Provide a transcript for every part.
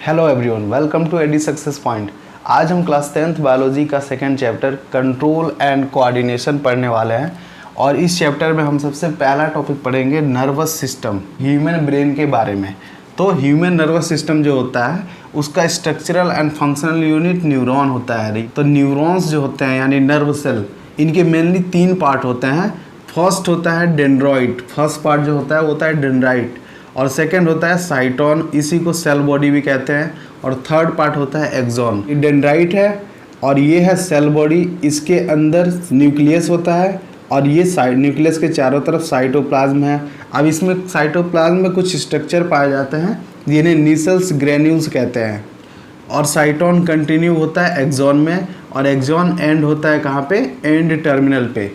Hello everyone, welcome to AD success point. आज हम class 10th biology का second chapter control and coordination पढ़ने वाले हैं। और इस चैप्टर में हम सबसे पहला टॉपिक पढ़ेंगे नर्वस सिस्टम, ह्यूमन ब्रेन के बारे में। तो ह्यूमन नर्वस सिस्टम जो होता है उसका structural and functional unit neuron होता है। तो न्यूरॉन्स जो होते हैं यानी नर्व सेल, इनके मेनली 3 पार्ट होते हैं। फर्स्ट होता है डेंड्रॉइट, फर्स्ट पार्ट जो होता है वो होता है डेंड्राइट, और सेकंड होता है साइटोन, इसी को सेल बॉडी भी कहते हैं, और थर्ड पार्ट होता है एक्सॉन। ये डेंड्राइट है और ये है सेल बॉडी। इसके अंदर न्यूक्लियस होता है और ये न्यूक्लियस के चारों तरफ साइटोप्लाज्म है। अब इसमें साइटोप्लाज्म में कुछ स्ट्रक्चर पाए जाते हैं जिन्हें नीसल्स ग्रेन्यूल्स कहते हैं। और साइटोन कंटिन्यू होता है एक्सॉन में, और एक्सॉन एंड होता है कहाँ पे, एंड टर्मिनल पे।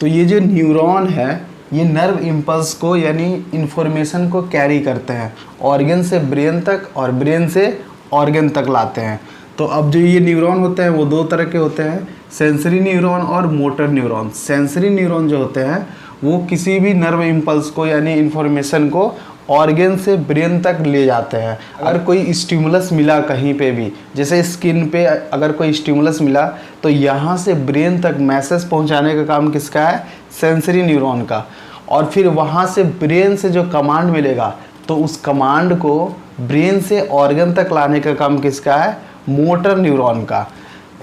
तो ये जो न्यूरॉन है ये नर्व इम्पल्स को यानी इन्फॉर्मेशन को कैरी करते हैं, ऑर्गन से ब्रेन तक और ब्रेन से ऑर्गन तक लाते हैं। तो अब जो ये न्यूरॉन होते हैं वो 2 तरह के होते हैं, सेंसरी न्यूरॉन और मोटर न्यूरॉन। सेंसरी न्यूरॉन जो होते हैं वो किसी भी नर्व इम्पल्स को यानी इन्फॉर्मेशन को ऑर्गन से ब्रेन तक ले जाते हैं। अगर कोई स्टिमुलस मिला कहीं पे भी, जैसे स्किन पे अगर कोई स्टिमुलस मिला, तो यहाँ से ब्रेन तक मैसेज पहुँचाने का काम किसका है, सेंसरी न्यूरॉन का। और फिर वहाँ से ब्रेन से जो कमांड मिलेगा तो उस कमांड को ब्रेन से ऑर्गन तक लाने का काम किसका है, मोटर न्यूरॉन का।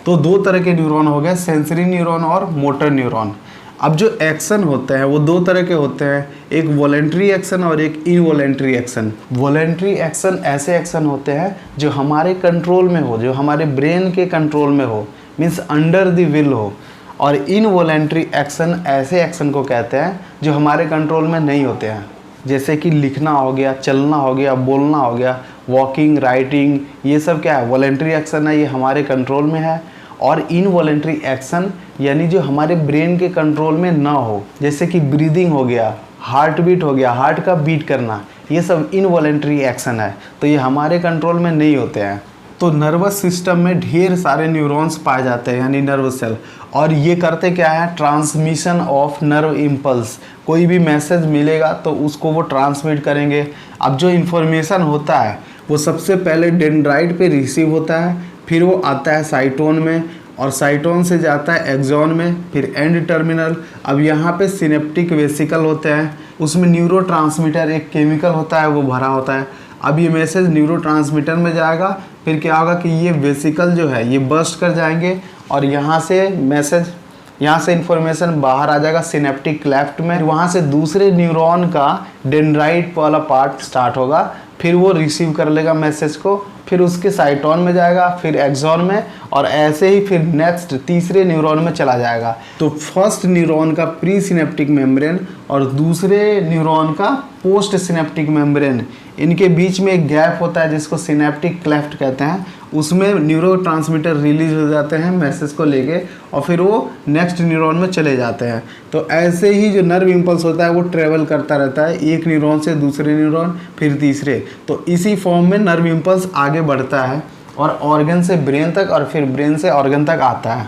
तो 2 तरह के न्यूरॉन हो गए, सेंसरी न्यूरॉन और मोटर न्यूरॉन। अब जो एक्शन होते हैं वो 2 तरह के होते हैं, एक वॉलेंट्री एक्शन और एक इनवॉलेंट्री एक्शन। वॉलेंट्री एक्शन ऐसे एक्शन होते हैं जो हमारे कंट्रोल में हो, जो हमारे ब्रेन के कंट्रोल में हो, मीन्स अंडर द विल हो। और इनवॉलेंट्री एक्शन ऐसे एक्शन को कहते हैं जो हमारे कंट्रोल में नहीं होते हैं, जैसे कि लिखना हो गया, चलना हो गया, बोलना हो गया, वॉकिंग, राइटिंग, ये सब क्या है, वॉलेंट्री एक्शन है, ये हमारे कंट्रोल में है। और इनवॉलेंट्री एक्शन यानी जो हमारे ब्रेन के कंट्रोल में ना हो, जैसे कि ब्रीदिंग हो गया, हार्ट बीट हो गया, हार्ट का बीट करना, ये सब इनवॉलेंट्री एक्शन है, तो ये हमारे कंट्रोल में नहीं होते हैं। तो नर्वस सिस्टम में ढेर सारे न्यूरॉन्स पाए जाते हैं यानी नर्व सेल, और ये करते क्या है, ट्रांसमिशन ऑफ नर्व इम्पल्स। कोई भी मैसेज मिलेगा तो उसको वो ट्रांसमिट करेंगे। अब जो इन्फॉर्मेशन होता है वो सबसे पहले डेंड्राइट पे रिसीव होता है, फिर वो आता है साइटोन में, और साइटोन से जाता है एक्सॉन में, फिर एंड टर्मिनल। अब यहाँ पे सिनेप्टिक वेसिकल होते हैं, उसमें न्यूरोट्रांसमीटर एक केमिकल होता है वो भरा होता है। अब ये मैसेज न्यूरोट्रांसमीटर में जाएगा, फिर क्या होगा कि ये वेसिकल जो है ये बर्स्ट कर जाएंगे, और यहाँ से मैसेज, यहाँ से इन्फॉर्मेशन बाहर आ जाएगा सिनेप्टिक क्लेफ्ट में। वहाँ से दूसरे न्यूरॉन का डेंड्राइट वाला पार्ट स्टार्ट होगा, फिर वो रिसीव कर लेगा मैसेज को, फिर उसके साइटोन में जाएगा, फिर एक्सॉन में, और ऐसे ही फिर नेक्स्ट तीसरे न्यूरॉन में चला जाएगा। तो फर्स्ट न्यूरॉन का प्री सिनेप्टिक मेम्ब्रेन और दूसरे न्यूरॉन का पोस्ट सिनेप्टिक मेम्ब्रेन, इनके बीच में एक गैप होता है जिसको सिनेप्टिक क्लेफ्ट कहते हैं। उसमें न्यूरोट्रांसमीटर रिलीज हो जाते हैं मैसेज को लेके, और फिर वो नेक्स्ट न्यूरॉन में चले जाते हैं। तो ऐसे ही जो नर्व इम्पल्स होता है वो ट्रेवल करता रहता है, एक न्यूरॉन से दूसरे न्यूरॉन, फिर तीसरे। तो इसी फॉर्म में नर्व इम्पल्स आगे बढ़ता है और ऑर्गन से ब्रेन तक और फिर ब्रेन से ऑर्गन तक आता है।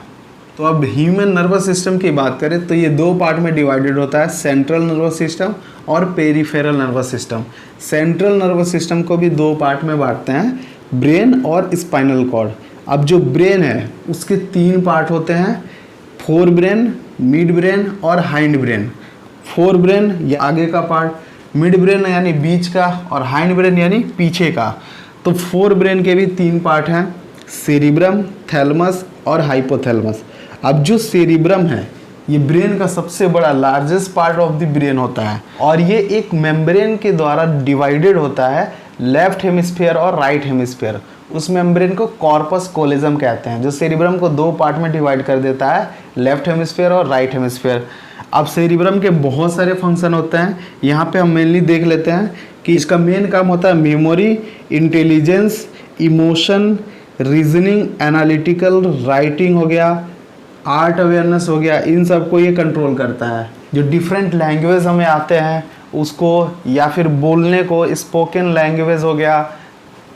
तो अब ह्यूमन नर्वस सिस्टम की बात करें तो ये 2 पार्ट में डिवाइडेड होता है, सेंट्रल नर्वस सिस्टम और peripheral nervous system. Central nervous system को भी 2 पार्ट में बांटते हैं, ब्रेन और स्पाइनल कॉर्ड। अब जो ब्रेन है उसके 3 पार्ट होते हैं, फोर ब्रेन, मिड ब्रेन और हाइंड ब्रेन। फोर ब्रेन ये आगे का पार्ट, मिड ब्रेन यानी बीच का, और हाइंड ब्रेन यानी पीछे का। तो फोर ब्रेन के भी 3 पार्ट हैं, सेरिब्रम, थैलमस और हाइपोथैलमस। अब जो सेरिब्रम है ये ब्रेन का सबसे बड़ा largest part of the brain होता है, और ये एक मेम्ब्रेन के द्वारा डिवाइडेड होता है, लेफ्ट हेमिस्फीयर और राइट हेमिस्फीयर। उस मेम्ब्रेन को कॉर्पस कोलेजम कहते हैं, जो सेरिब्रम को 2 पार्ट में डिवाइड कर देता है, लेफ्ट हेमिस्फीयर और राइट हेमिस्फीयर। अब सेरिब्रम के बहुत सारे फंक्शन होते हैं, यहाँ पे हम मेनली देख लेते हैं कि इसका मेन काम होता है memory, intelligence, emotion, reasoning, analytical, writing हो गया, आर्ट अवेयरनेस हो गया, इन सब को ये कंट्रोल करता है। जो डिफरेंट लैंग्वेज हमें आते हैं उसको, या फिर बोलने को, स्पोकन लैंग्वेज हो गया,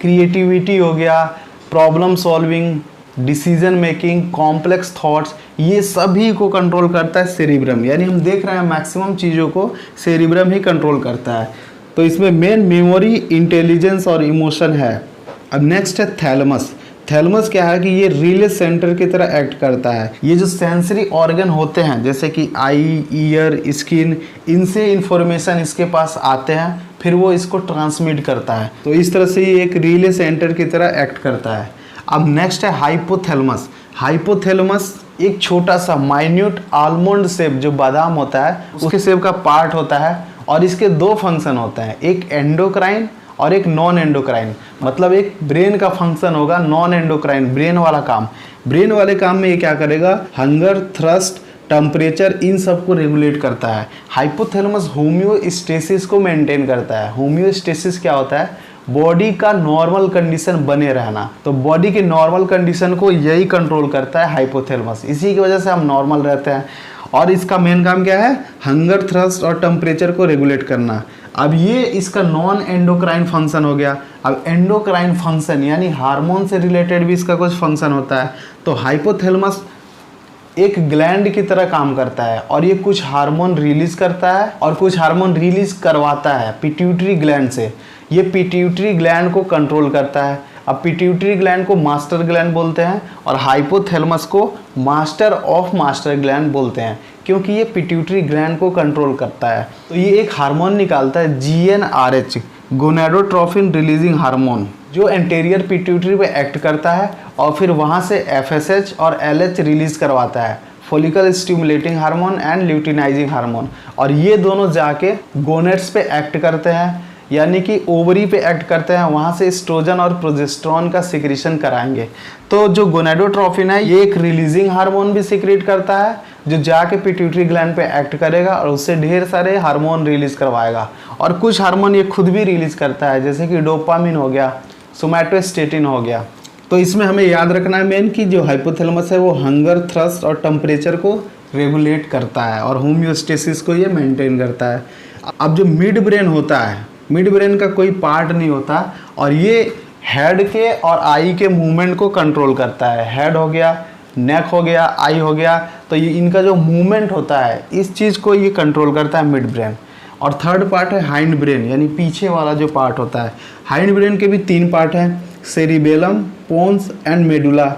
क्रिएटिविटी हो गया, problem solving, decision making, complex thoughts, ये सभी को कंट्रोल करता है सेरिब्रम। यानी हम देख रहे हैं मैक्सिमम चीज़ों को सेरिब्रम ही कंट्रोल करता है। तो इसमें मेन मेमोरी, इंटेलिजेंस और इमोशन है। अब नेक्स्ट है थैलेमस। थैलेमस क्या है कि ये रिले सेंटर की तरह एक्ट करता है। ये जो सेंसरी ऑर्गन होते हैं जैसे कि आई, ईयर, स्किन, इनसे इंफॉर्मेशन इसके पास आते हैं, फिर वो इसको ट्रांसमिट करता है। तो इस तरह से ये एक रिले सेंटर की तरह एक्ट करता है। अब नेक्स्ट है हाइपोथैलेमस। हाइपोथैलेमस एक छोटा सा माइन्यूट आलमंड शेप जो बादाम होता है उसके शेप का पार्ट होता है और इसके दो फंक्शन होते हैं, एक एंडोक्राइन और एक नॉन एंडोक्राइन। मतलब एक ब्रेन का फंक्शन होगा, नॉन एंडोक्राइन ब्रेन वाला काम। ब्रेन वाले काम में ये क्या करेगा, हंगर, थ्रस्ट, टेम्परेचर, इन सब को रेगुलेट करता है। हाइपोथैलेमस होम्योस्टेसिस को मेंटेन करता है। होम्योस्टेसिस क्या होता है, बॉडी का नॉर्मल कंडीशन बने रहना। तो बॉडी के नॉर्मल कंडीशन को यही कंट्रोल करता है हाइपोथैलेमस, इसी की वजह से हम नॉर्मल रहते हैं। और इसका मेन काम क्या है, हंगर, थ्रस्ट और टेम्परेचर को रेगुलेट करना। अब ये इसका नॉन एंडोक्राइन फंक्शन हो गया। अब एंडोक्राइन फंक्शन यानी हार्मोन से रिलेटेड भी इसका कुछ फंक्शन होता है। तो हाइपोथैलेमस एक ग्लैंड की तरह काम करता है और ये कुछ हार्मोन रिलीज करता है और कुछ हार्मोन रिलीज करवाता है पिट्यूटरी ग्लैंड से। ये पिट्यूटरी ग्लैंड को कंट्रोल करता है। अब पिट्यूटरी ग्लैंड को मास्टर ग्लैंड बोलते हैं और हाइपोथैलेमस को मास्टर ऑफ मास्टर ग्लैंड बोलते हैं, क्योंकि ये पिट्यूटरी ग्लैंड को कंट्रोल करता है। तो ये एक हार्मोन निकालता है GnRH, गोनाडोट्रोफिन रिलीजिंग हार्मोन, जो एंटीरियर पिट्यूटरी पे एक्ट करता है और फिर वहाँ से FSH और LH रिलीज करवाता है, follicle stimulating hormone and luteinizing hormone. और ये दोनों जाके गोनेट्स पे एक्ट करते हैं, यानी कि ओवरी पे एक्ट करते हैं, वहाँ से एस्ट्रोजन और प्रोजेस्टेरोन का सिक्रीशन कराएंगे। तो जो गोनाडोट्रोफिन है ये एक रिलीजिंग हार्मोन भी सिक्रीट करता है जो जाके पिट्यूटरी ग्लैंड पे एक्ट करेगा और उससे ढेर सारे हार्मोन रिलीज करवाएगा। और कुछ हार्मोन ये खुद भी रिलीज करता है, जैसे कि डोपामिन हो गया, सोमैटोस्टेटिन हो गया। तो इसमें हमें याद रखना है मेन कि जो हाइपोथैलेमस है वो हंगर, थ्रस्ट और टेम्परेचर को रेगुलेट करता है और होम्योस्टेसिस को ये मेंटेन करता है। अब जो मिड ब्रेन होता है, मिड ब्रेन का कोई पार्ट नहीं होता और ये हेड के और आई के मूवमेंट को कंट्रोल करता है। हेड हो गया, नेक हो गया, आई हो गया, तो ये इनका जो मूवमेंट होता है इस चीज़ को ये कंट्रोल करता है मिड ब्रेन। और थर्ड पार्ट है हाइंड ब्रेन, यानी पीछे वाला जो पार्ट होता है। हाइंड ब्रेन के भी 3 पार्ट हैं, सेरिबेलम, पोन्स एंड मेडुला।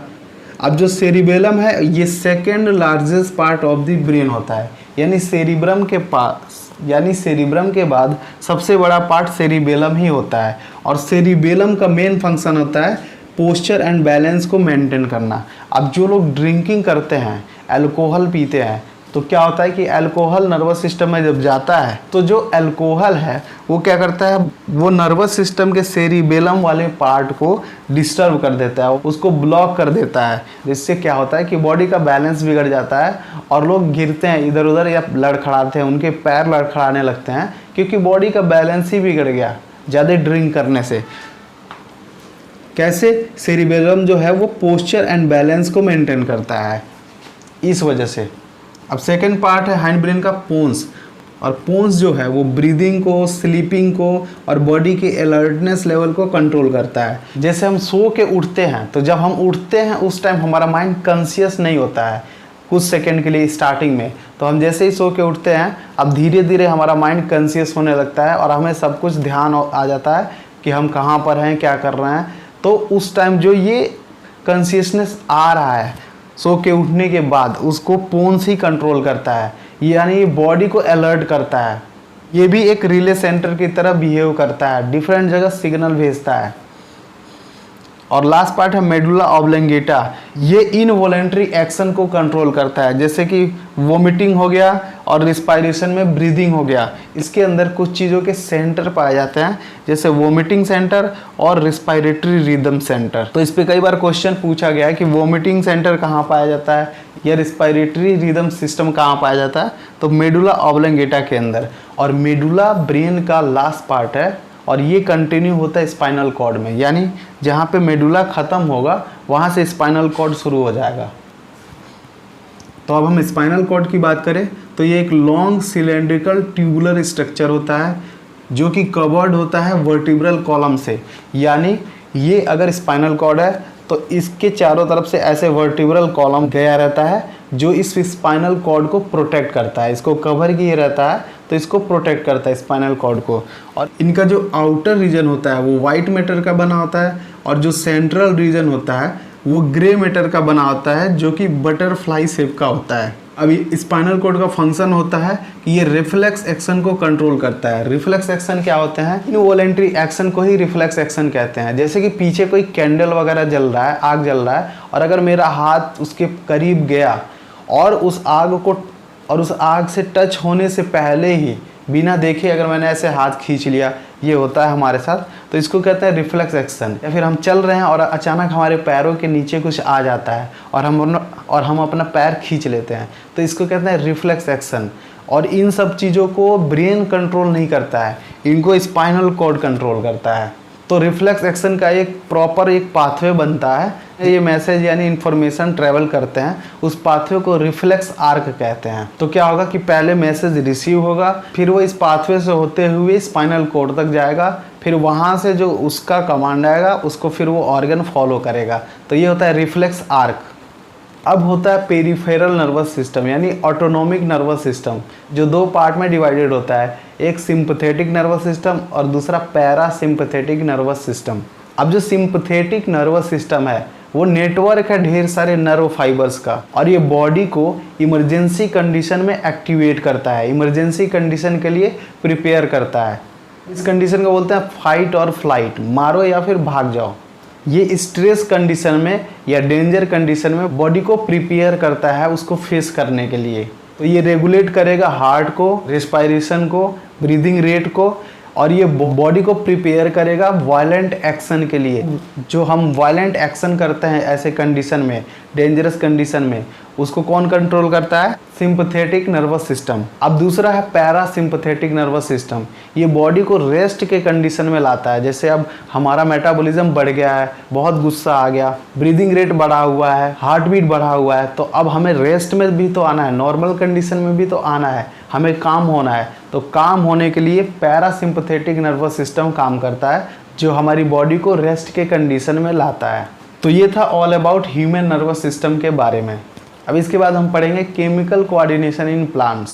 अब जो सेरिबेलम है ये second largest part of the brain होता है, यानी सेरिब्रम के पास, यानी सेरिब्रम के बाद सबसे बड़ा पार्ट सेरिबेलम ही होता है। और सेरिबेलम का मेन फंक्शन होता है पोस्चर एंड बैलेंस को मेंटेन करना। अब जो लोग ड्रिंकिंग करते हैं, अल्कोहल पीते हैं, तो क्या होता है कि अल्कोहल नर्वस सिस्टम में जब जाता है तो जो अल्कोहल है वो क्या करता है, वो नर्वस सिस्टम के सेरिबेलम वाले पार्ट को डिस्टर्ब कर देता है, उसको ब्लॉक कर देता है, जिससे क्या होता है कि बॉडी का बैलेंस बिगड़ जाता है और लोग गिरते हैं इधर उधर या लड़खड़ाते हैं, उनके पैर लड़खड़ाने लगते हैं क्योंकि बॉडी का बैलेंस ही बिगड़ गया ज़्यादा ड्रिंक करने से। कैसे, सेरिबेलम जो है वो पोस्चर एंड बैलेंस को मेंटेन करता है इस वजह से। अब सेकेंड पार्ट है हाइंड ब्रेन का पोन्स, और पोन्स जो है वो ब्रीदिंग को, स्लीपिंग को और बॉडी के अलर्टनेस लेवल को कंट्रोल करता है। जैसे हम सो के उठते हैं तो जब हम उठते हैं उस टाइम हमारा माइंड कॉन्शियस नहीं होता है कुछ सेकंड के लिए स्टार्टिंग में, तो हम जैसे ही सो के उठते हैं अब धीरे धीरे हमारा माइंड कॉन्शियस होने लगता है और हमें सब कुछ ध्यान आ जाता है कि हम कहाँ पर हैं, क्या कर रहे हैं। तो उस टाइम जो ये कॉन्शियसनेस आ रहा है सो के उठने के बाद, उसको पोन्स ही कंट्रोल करता है, यानी ये बॉडी को अलर्ट करता है। ये भी एक रिले सेंटर की तरह बिहेव करता है, डिफरेंट जगह सिग्नल भेजता है। और लास्ट पार्ट है मेडुला ऑब्लंगेटा, ये इनवॉलेंट्री एक्शन को कंट्रोल करता है, जैसे कि वोमिटिंग हो गया और रिस्पायरेशन में ब्रीदिंग हो गया। इसके अंदर कुछ चीज़ों के सेंटर पाए जाते हैं, जैसे वोमिटिंग सेंटर और रिस्पायरेटरी रिदम सेंटर। तो इस पर कई बार क्वेश्चन पूछा गया है कि वोमिटिंग सेंटर कहाँ पाया जाता है या रिस्पायरेटरी रिदम सिस्टम कहाँ पाया जाता है, तो मेडुला ऑब्लंगेटा के अंदर। और मेडुला ब्रेन का लास्ट पार्ट है और ये कंटिन्यू होता है स्पाइनल कॉर्ड में, यानी जहाँ पे मेडुला ख़त्म होगा वहाँ से स्पाइनल कॉर्ड शुरू हो जाएगा। तो अब हम स्पाइनल कॉर्ड की बात करें तो ये एक लॉन्ग सिलेंड्रिकल ट्यूबुलर स्ट्रक्चर होता है जो कि कवर्ड होता है वर्टिब्रल कॉलम से, यानी ये अगर स्पाइनल कॉर्ड है तो इसके चारों तरफ से ऐसे वर्टिब्रल कॉलम गया रहता है जो इस स्पाइनल कॉर्ड को प्रोटेक्ट करता है, इसको कवर किए रहता है तो इसको प्रोटेक्ट करता है स्पाइनल कॉर्ड को। और इनका जो आउटर रीजन होता है वो वाइट मैटर का बना होता है, और जो सेंट्रल रीजन होता है वो ग्रे मैटर का बना होता है, जो कि बटरफ्लाई शेप का होता है। अभी स्पाइनल कॉर्ड का फंक्शन होता है कि ये रिफ्लेक्स एक्शन को कंट्रोल करता है। रिफ्लेक्स एक्शन क्या होते हैं? इनवॉलेंट्री एक्शन को ही रिफ्लेक्स एक्शन कहते हैं। जैसे कि पीछे कोई कैंडल वगैरह जल रहा है, आग जल रहा है, और अगर मेरा हाथ उसके करीब गया और उस आग से टच होने से पहले ही बिना देखे अगर मैंने ऐसे हाथ खींच लिया, ये होता है हमारे साथ, तो इसको कहते हैं रिफ्लेक्स एक्शन। या फिर हम चल रहे हैं और अचानक हमारे पैरों के नीचे कुछ आ जाता है और हम अपना पैर खींच लेते हैं, तो इसको कहते हैं रिफ्लेक्स एक्शन। और इन सब चीज़ों को ब्रेन कंट्रोल नहीं करता है, इनको स्पाइनल कॉर्ड कंट्रोल करता है। तो रिफ्लेक्स एक्शन का एक प्रॉपर एक पाथवे बनता है, ये मैसेज यानी इन्फॉर्मेशन ट्रेवल करते हैं, उस पाथवे को रिफ्लेक्स आर्क कहते हैं। तो क्या होगा कि पहले मैसेज रिसीव होगा, फिर वो इस पाथवे से होते हुए स्पाइनल कॉर्ड तक जाएगा, फिर वहाँ से जो उसका कमांड आएगा उसको फिर वो ऑर्गन फॉलो करेगा। तो ये होता है रिफ्लेक्स आर्क। अब होता है पेरिफेरल नर्वस सिस्टम यानी ऑटोनोमिक नर्वस सिस्टम, जो दो पार्ट में डिवाइडेड होता है, एक सिंपथेटिक नर्वस सिस्टम और दूसरा पैरासिम्पथेटिक नर्वस सिस्टम। अब जो सिंपथेटिक नर्वस सिस्टम है वो नेटवर्क है ढेर सारे नर्व फाइबर्स का, और ये बॉडी को इमरजेंसी कंडीशन में एक्टिवेट करता है, इमरजेंसी कंडीशन के लिए प्रिपेयर करता है। इस कंडीशन को बोलते हैं फाइट और फ्लाइट, मारो या फिर भाग जाओ। ये स्ट्रेस कंडीशन में या डेंजर कंडीशन में बॉडी को प्रिपेयर करता है उसको फेस करने के लिए। तो ये रेगुलेट करेगा हार्ट को, रेस्पायरेशन को, ब्रीदिंग रेट को, और ये बॉडी को प्रिपेयर करेगा वायलेंट एक्शन के लिए। जो हम वायलेंट एक्शन करते हैं ऐसे कंडीशन में, डेंजरस कंडीशन में, उसको कौन कंट्रोल करता है? Sympathetic nervous system. अब दूसरा है पैरासिम्पथेटिक नर्वस सिस्टम। ये बॉडी को रेस्ट के कंडीशन में लाता है। जैसे अब हमारा मेटाबॉलिज्म बढ़ गया है, बहुत गुस्सा आ गया, ब्रीदिंग रेट बढ़ा हुआ है, हार्ट बीट बढ़ा हुआ है, तो अब हमें रेस्ट में भी तो आना है, नॉर्मल कंडीशन में भी तो आना है, हमें काम होना है। तो काम होने के लिए पैरासिम्पथेटिक नर्वस सिस्टम काम करता है, जो हमारी बॉडी को रेस्ट के कंडीशन में लाता है। तो ये था all about human nervous system के बारे में। अब इसके बाद हम पढ़ेंगे केमिकल कोऑर्डिनेशन इन प्लांट्स।